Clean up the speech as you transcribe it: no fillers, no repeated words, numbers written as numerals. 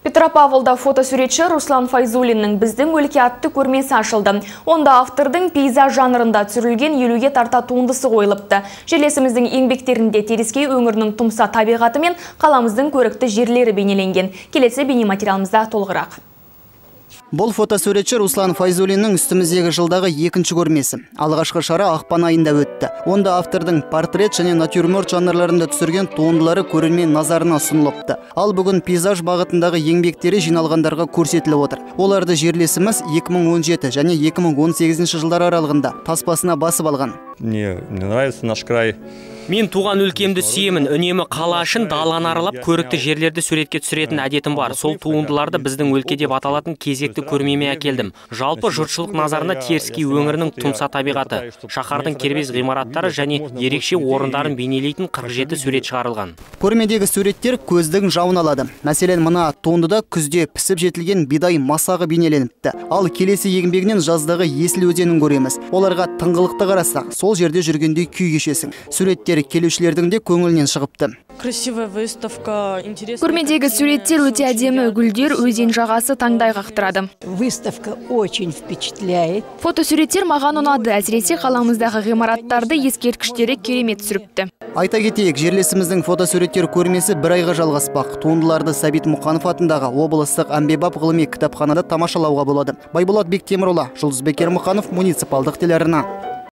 Петропавлда фотосуретші Руслан Файзуллиннің «Біздің өлке» атты көрмесі ашылды. Онда автордың пейзаж жанрында түсірілген 50-ге тарта туындысы қойылыпты. Жерлесіміздің еңбектерінде Теріскей өңірінің тұмса табиғаты мен қаламыздың көрікті жерлері бейнеленген. Келесі бейнематериалымызда толығырақ. Бұл фотосуретші Руслан Файзуллиннің үстіміздегі жылдағы екінші көрмесі. Алғашқы шара ақпан айында өтті. Онда автордың портрет және натюрморт жанрларында түсірген туындылары көрермен назарына ұсынылыпты. Ал бүгін пейзаж бағытындағы еңбектері жиналғандарға көрсетіліп отыр. Оларды жерлесіміз 2017 және 2018 жылдар аралығында таспасына басып алған. Мне нравится наш край. Мен туған өлкемді сүйемін, үнемі қалашын даланы аралап көрікті жерлерді суретке түсіретін әдетім бар. Сол туындыларды біздің өлке деп аталатын кезекті көрмеме әкелдім. Жалпы жұртшылық назарына Теріскей өңірінің тұмса табиғаты, шаһардың кербез ғимараттары және ерекше орындарын бейнелейтін 47 сурет шығарылған. Көрмедегі суреттер көздің жауын алады. Мәселен, мына туындыда күзде пісіп жетілген бидай масағы бейнеленіпті. Ал келесі еңбегінен жаздағы Есіл өзенін көреміз. Оларға тыңғылықты қарасақ, сол жерде жүргендей күй кешесің. Суреттер келушілердің де көңілінен шығыпты. Көрмедегі суреттер өте әдемі, гүлдер, өзен жағасы таңдай қақтырады. Выставка очень впечатляет. Фотосуреттер маған ұнады, әсіресе қаламыздағы ғимараттарды, ескерткіштері керемет түсіріпті. Айта кетейік, жерлесіміздің фотосуреттер көрмесі бір айға жалғаспақ. Туындыларды Сәбит Мұқанов атындағы облыстық әмбебап ғылыми кітапханада тамашалауға болады. Байболат Бектемірұлы, Жұлдызбек Ермұханов, муниципалдық телеарна.